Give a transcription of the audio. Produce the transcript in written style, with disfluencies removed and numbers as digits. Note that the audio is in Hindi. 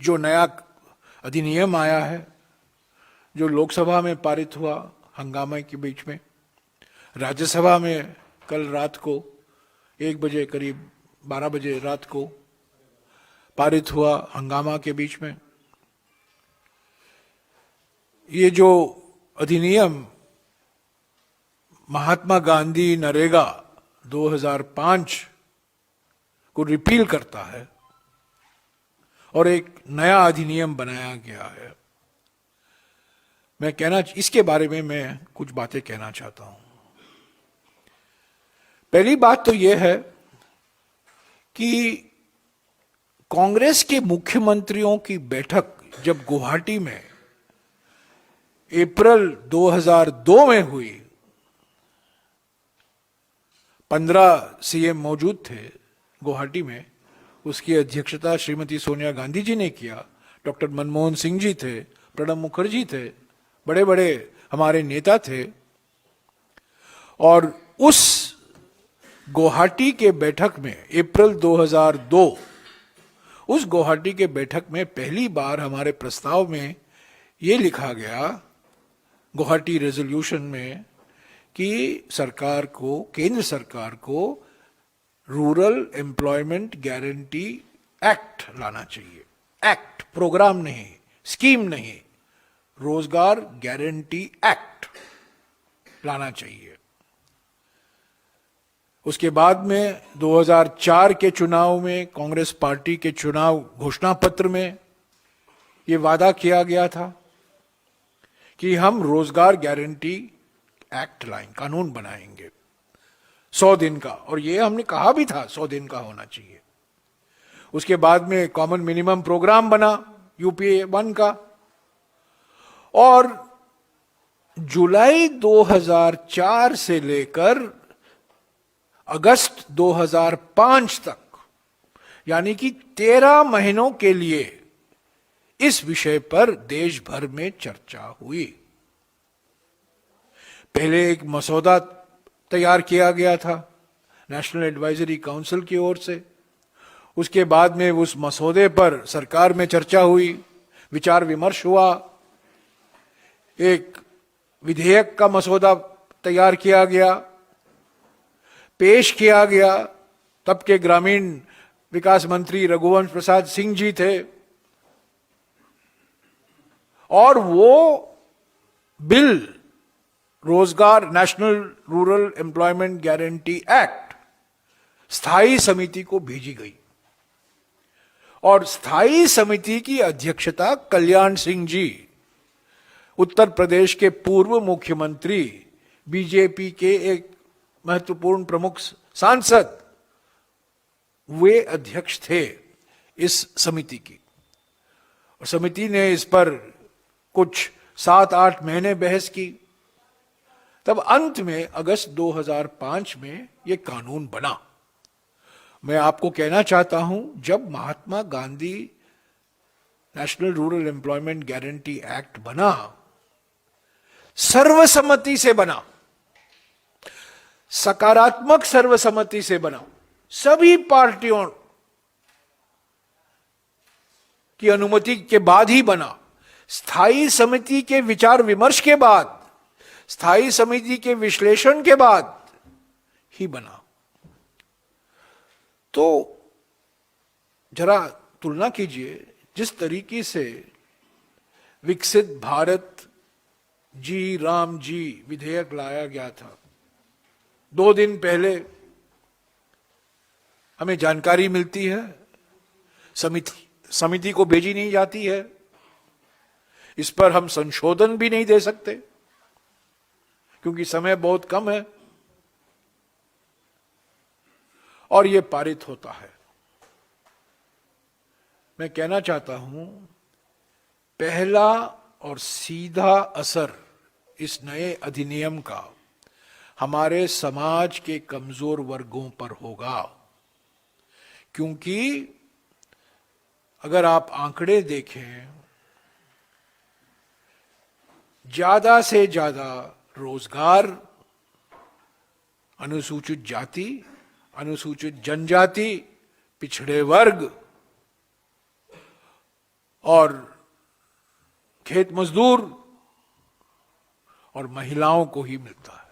जो नया अधिनियम आया है, जो लोकसभा में पारित हुआ हंगामे के बीच में, राज्यसभा में कल रात को 1 बजे, करीब 12 बजे रात को पारित हुआ हंगामा के बीच में, ये जो अधिनियम महात्मा गांधी नरेगा 2005 को रिपील करता है और एक नया अधिनियम बनाया गया है। इसके बारे में मैं कुछ बातें कहना चाहता हूं। पहली बात तो यह है कि कांग्रेस के मुख्यमंत्रियों की बैठक जब गुवाहाटी में अप्रैल 2002 में हुई, 15 सीएम मौजूद थे गुवाहाटी में, उसकी अध्यक्षता श्रीमती सोनिया गांधी जी ने किया, डॉक्टर मनमोहन सिंह जी थे, प्रणब मुखर्जी थे, बड़े बड़े हमारे नेता थे। और उस गुवाहाटी के बैठक में अप्रैल 2002, उस गुवाहाटी के बैठक में पहली बार हमारे प्रस्ताव में यह लिखा गया, गुवाहाटी रेजोल्यूशन में, कि सरकार को, केंद्र सरकार को रूरल एम्प्लॉयमेंट गारंटी एक्ट लाना चाहिए। एक्ट, प्रोग्राम नहीं, स्कीम नहीं, रोजगार गारंटी एक्ट लाना चाहिए। उसके बाद में 2004 के चुनाव में, कांग्रेस पार्टी के चुनाव घोषणा पत्र में यह वादा किया गया था कि हम रोजगार गारंटी एक्ट लाएंगे, कानून बनाएंगे 100 दिन का, और ये हमने कहा भी था 100 दिन का होना चाहिए। उसके बाद में कॉमन मिनिमम प्रोग्राम बना यूपीए 1 का, और जुलाई 2004 से लेकर अगस्त 2005 तक, यानी कि 13 महीनों के लिए इस विषय पर देश भर में चर्चा हुई। पहले एक मसौदा तैयार किया गया था नेशनल एडवाइजरी काउंसिल की ओर से, उसके बाद में उस मसौदे पर सरकार में चर्चा हुई, विचार विमर्श हुआ, एक विधेयक का मसौदा तैयार किया गया, पेश किया गया। तब के ग्रामीण विकास मंत्री रघुवंश प्रसाद सिंह जी थे, और वो बिल, रोजगार national rural employment guarantee act, स्थायी समिति को भेजी गई, और स्थायी समिति की अध्यक्षता कल्याण सिंह जी, उत्तर प्रदेश के पूर्व मुख्यमंत्री, बीजेपी के एक महत्वपूर्ण प्रमुख सांसद, वे अध्यक्ष थे इस समिति की। और समिति ने इस पर कुछ 7-8 महीने बहस की, तब अंत में अगस्त 2005 में यह कानून बना। मैं आपको कहना चाहता हूं, जब Mahatma Gandhi national rural employment guarantee act बना, सर्वसम्मति से बना, सकारात्मक सर्वसम्मति से बना, सभी पार्टियों की अनुमति के बाद ही बना, स्थायी समिति के विचार विमर्श के बाद, स्थायी समिति के विश्लेषण के बाद ही बना। तो जरा तुलना कीजिए, जिस तरीके से विकसित भारत जी राम जी विधेयक लाया गया था, 2 दिन पहले हमें जानकारी मिलती है, समिति को भेजी नहीं जाती है, इस पर हम संशोधन भी नहीं दे सकते क्योंकि समय बहुत कम है, और यह पारित होता है। मैं कहना चाहता हूं, पहला और सीधा असर इस नए अधिनियम का हमारे समाज के कमजोर वर्गों पर होगा, क्योंकि अगर आप आंकड़े देखें, ज्यादा से ज्यादा रोजगार अनुसूचित जाति, अनुसूचित जनजाति, पिछड़े वर्ग और खेत मजदूर और महिलाओं को ही मिलता है।